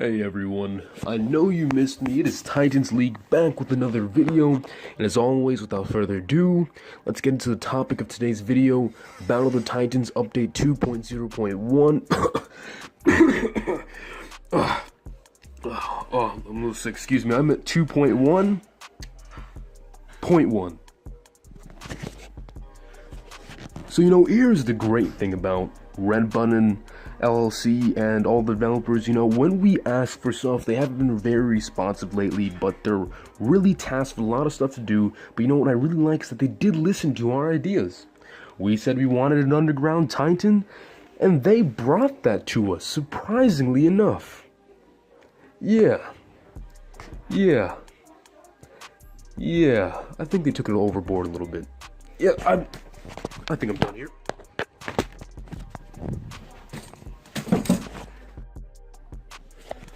Hey everyone, I know you missed me. It is TitansLeague back with another video, and as always, without further ado, let's get into the topic of today's video, Battle of the Titans Update 2.0.1. I'm a little sick, excuse me, I'm at 2.1.1. So, here's the great thing about Red Button LLC and all the developers. When we ask for stuff, they haven't been very responsive lately, but they're really tasked with a lot of stuff to do. But what I really like is that they did listen to our ideas. We said we wanted an underground Titan, and they brought that to us, surprisingly enough. Yeah, I think they took it overboard a little bit. Yeah, I think I'm done here.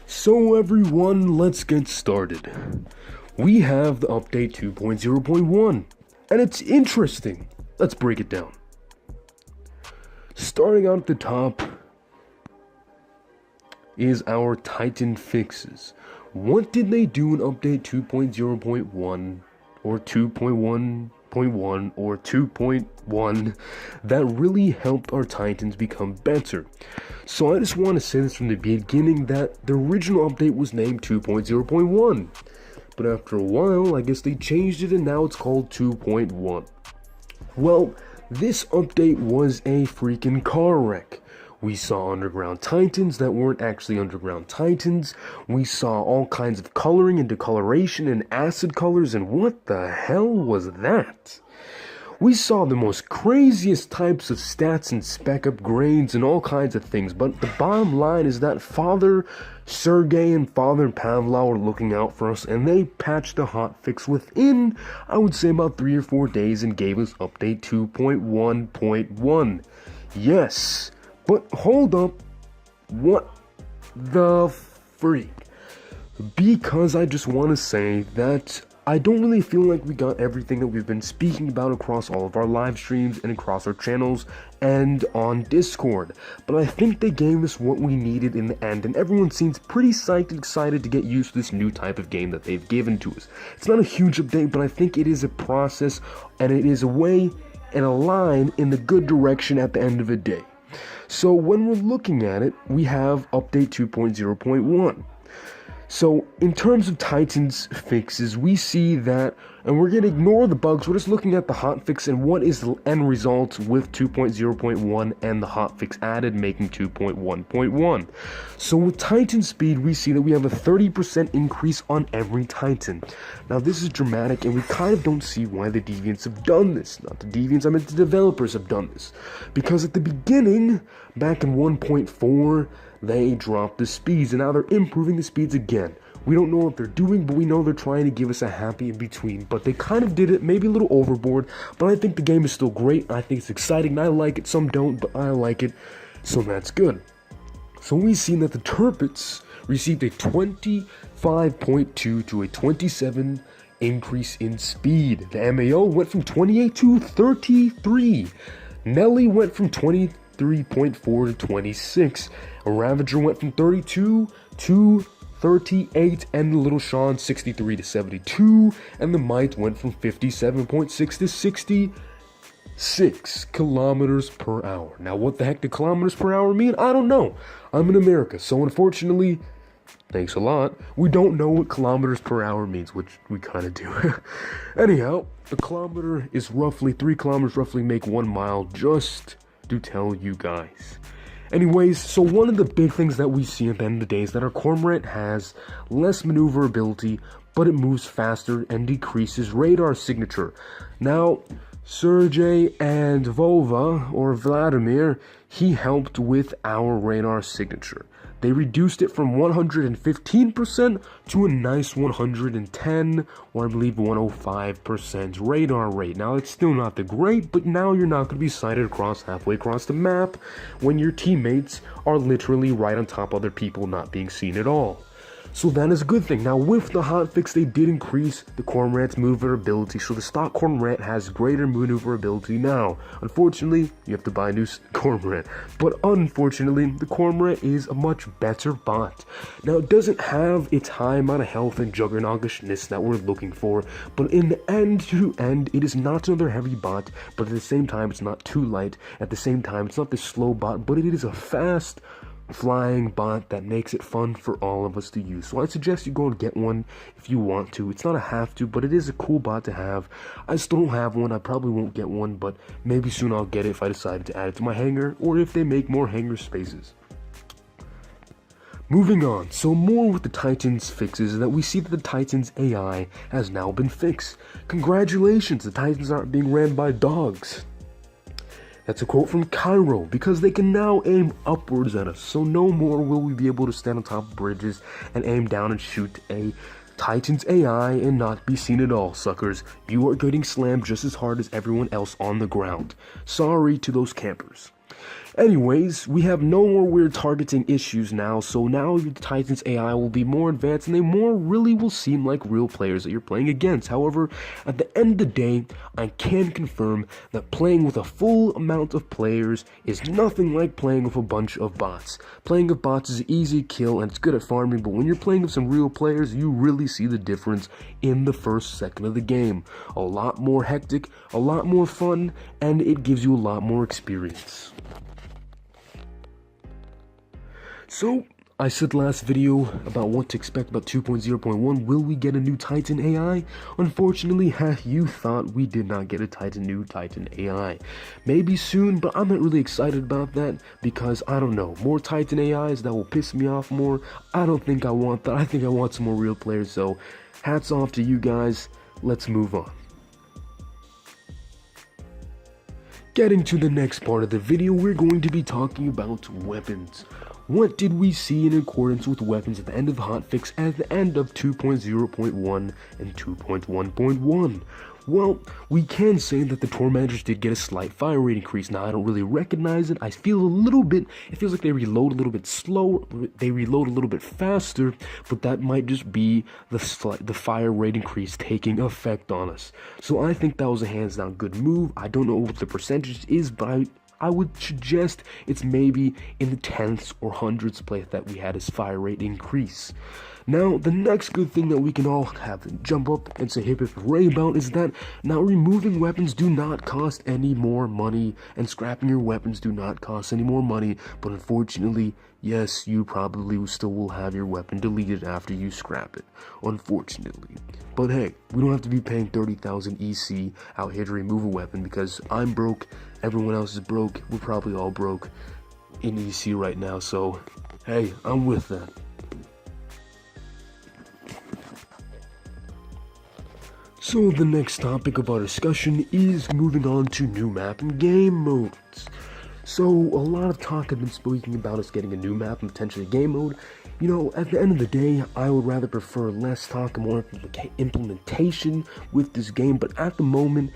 So everyone, let's get started. We have the update 2.0.1, and it's interesting. Let's break it down. Starting out at the top is our Titan fixes. What did they do in update 2.0.1 or 2.1.1 or 2.1 that really helped our Titans become better? So I just want to say this from the beginning that the original update was named 2.0.1, but after a while I guess they changed it and now it's called 2.1. Well, this update was a freaking car wreck. We saw underground Titans that weren't actually underground Titans. We saw all kinds of coloring and discoloration and acid colors, and what the hell was that? We saw the most craziest types of stats and spec upgrades and all kinds of things, but the bottom line is that Father Sergey and Father Pavlov are looking out for us, and they patched the hotfix within, I would say, about 3 or 4 days and gave us update 2.1.1. Yes, but hold up, what the freak? Because I just want to say that I don't really feel like we got everything that we've been speaking about across all of our live streams and across our channels and on Discord. But I think they gave us what we needed in the end, and everyone seems pretty psyched and excited to get used to this new type of game that they've given to us. It's not a huge update, but I think it is a process, and it is a way and a line in the good direction at the end of the day. So when we're looking at it, we have update 2.0.1. So, in terms of Titans fixes, we see that, and we're going to ignore the bugs, we're just looking at the hotfix and what is the end result with 2.0.1 and the hotfix added, making 2.1.1. So, with Titan speed, we see that we have a 30% increase on every Titan. Now, this is dramatic, and we kind of don't see why the Deviants have done this. Not the Deviants, I meant the developers have done this. Because at the beginning, back in 1.4, they dropped the speeds, and now they're improving the speeds again. We don't know what they're doing, but we know they're trying to give us a happy in between. But they kind of did it, maybe a little overboard, but I think the game is still great. I think it's exciting, and I like it. Some don't, but I like it, so that's good. So we've seen that the Turpits received a 25.2 to a 27 increase in speed. The M.A.O went from 28 to 33. Nelly went from 23.4 to 26. A Ravager went from 32 to 38, and the Little Sean 63 to 72, and the Mite went from 57.6 to 66 kilometers per hour. Now, what the heck do kilometers per hour mean? I don't know. I'm in America, so unfortunately, thanks a lot, we don't know what kilometers per hour means, which we kind of do. Anyhow, a kilometer is roughly 3 kilometers, roughly make 1 mile, just to tell you guys. Anyways, so one of the big things that we see at the end of the day is that our Cormorant has less maneuverability, but it moves faster and decreases radar signature. Now, Sergey and Vova, or Vladimir, he helped with our radar signature. They reduced it from 115% to a nice 110, or I believe 105% radar rate. Now, it's still not the great, but now you're not going to be sighted halfway across the map when your teammates are literally right on top of other people not being seen at all. So that is a good thing. Now with the hotfix, they did increase the cormorant's maneuverability, so the stock cormorant has greater maneuverability now. Unfortunately, you have to buy a new cormorant, but unfortunately, the cormorant is a much better bot. Now it doesn't have its high amount of health and juggernautishness that we're looking for, but in the end to end, it is not another heavy bot, but at the same time, it's not too light. At the same time, it's not this slow bot, but it is a fast flying bot that makes it fun for all of us to use. So I suggest you go and get one if you want to. It's not a have to, but it is a cool bot to have. I still don't have one. I probably won't get one, but maybe soon I'll get it if I decide to add it to my hangar, or if they make more hangar spaces. Moving on, so more with the Titans fixes, that we see that the Titans AI has now been fixed. Congratulations, the Titans aren't being ran by dogs. That's a quote from Cairo, because they can now aim upwards at us, so no more will we be able to stand on top of bridges and aim down and shoot a Titans AI and not be seen at all, suckers. You are getting slammed just as hard as everyone else on the ground. Sorry to those campers. Anyways, we have no more weird targeting issues now, so now the Titans AI will be more advanced and they more really will seem like real players that you're playing against. However, at the end of the day, I can confirm that playing with a full amount of players is nothing like playing with a bunch of bots. Playing with bots is an easy kill and it's good at farming, but when you're playing with some real players, you really see the difference in the first second of the game. A lot more hectic, a lot more fun, and it gives you a lot more experience. So, I said last video about what to expect about 2.0.1. Will we get a new Titan AI? Unfortunately, you thought we did not get a new Titan AI. Maybe soon, but I'm not really excited about that because, I don't know, more Titan AIs that will piss me off more. I don't think I want that. I think I want some more real players, so hats off to you guys. Let's move on. Getting to the next part of the video, we're going to be talking about weapons. What did we see in accordance with weapons at the end of the hotfix at the end of 2.0.1 and 2.1.1? Well, we can say that the Tormentors did get a slight fire rate increase. Now, I don't really recognize it. I feel it feels like they reload a little bit slower, they reload a little bit faster, but that might just be the fire rate increase taking effect on us. So I think that was a hands down good move. I don't know what the percentage is, but I would suggest it's maybe in the tenths or hundredths place that we had his fire rate increase. Now, the next good thing that we can all have jump up and say hip hip hooray about is that now removing weapons do not cost any more money, and scrapping your weapons do not cost any more money, but unfortunately, yes, you probably still will have your weapon deleted after you scrap it, unfortunately. But hey, we don't have to be paying 30,000 EC out here to remove a weapon because I'm broke, everyone else is broke, we're probably all broke in EC right now, so hey, I'm with that. So the next topic of our discussion is moving on to new map and game modes. So a lot of talk has been speaking about us getting a new map and potentially a game mode. You know, at the end of the day, I would rather prefer less talk and more implementation with this game, but at the moment,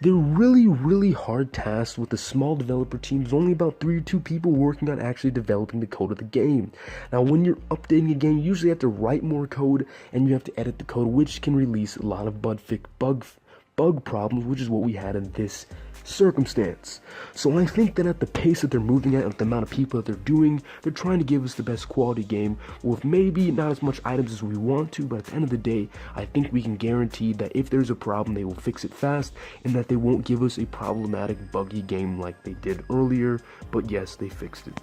they're really hard tasks with the small developer teams, only about 3 or 2 people working on actually developing the code of the game. Now, when you're updating a game, you usually have to write more code, and you have to edit the code, which can release a lot of bug problems, which is what we had in this circumstance. So I think that at the pace that they're moving at, the amount of people that they're doing, they're trying to give us the best quality game with maybe not as much items as we want to, but at the end of the day, I think we can guarantee that if there's a problem, they will fix it fast, and that they won't give us a problematic, buggy game like they did earlier, but yes, they fixed it.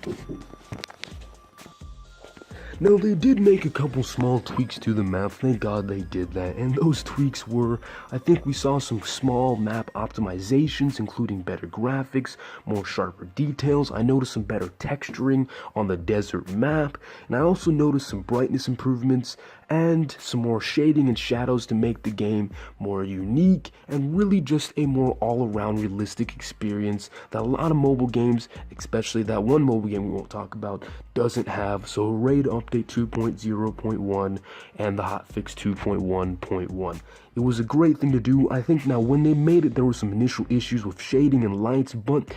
Now, they did make a couple small tweaks to the map, thank God they did that, and those tweaks were, I think we saw some small map optimizations, including better graphics, more sharper details. I noticed some better texturing on the desert map, and I also noticed some brightness improvements, and some more shading and shadows to make the game more unique, and really just a more all-around realistic experience that a lot of mobile games, especially that one mobile game we won't talk about, doesn't have. So hooray to update 2.0.1 and the hotfix 2.1.1. It was a great thing to do. I think now when they made it, there were some initial issues with shading and lights, but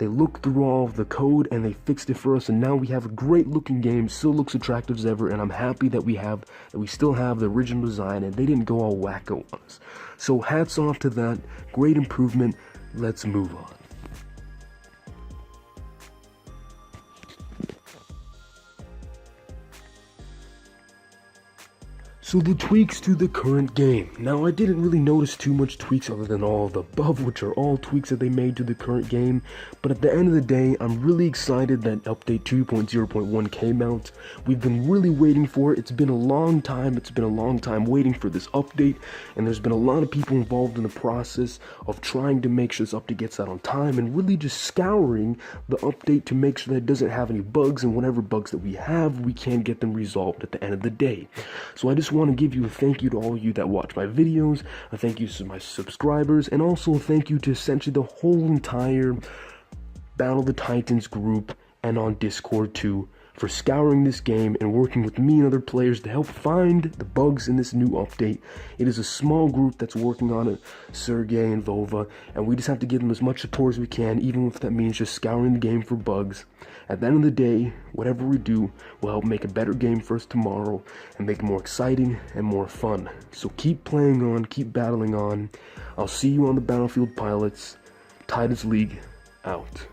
They looked through all of the code and they fixed it for us, and now we have a great looking game, still looks attractive as ever, and I'm happy that we still have the original design and they didn't go all wacko on us. So hats off to that, great improvement. Let's move on. So the tweaks to the current game. Now, I didn't really notice too much tweaks other than all of the above, which are all tweaks that they made to the current game. But at the end of the day, I'm really excited that update 2.0.1 came out. We've been really waiting for it. It's been a long time. It's been a long time waiting for this update. And there's been a lot of people involved in the process of trying to make sure this update gets out on time and really just scouring the update to make sure that it doesn't have any bugs. And whatever bugs that we have, we can get them resolved at the end of the day. So I just want to give you a thank you to all of you that watch my videos, a thank you to my subscribers, and also a thank you to essentially the whole entire Battle of the Titans group and on Discord too for scouring this game and working with me and other players to help find the bugs in this new update. It is a small group that's working on it, Sergey and Vova, and we just have to give them as much support as we can, even if that means just scouring the game for bugs. At the end of the day, whatever we do will help make a better game for us tomorrow and make it more exciting and more fun. So keep playing on, keep battling on. I'll see you on the battlefield, pilots. TitansLeague out.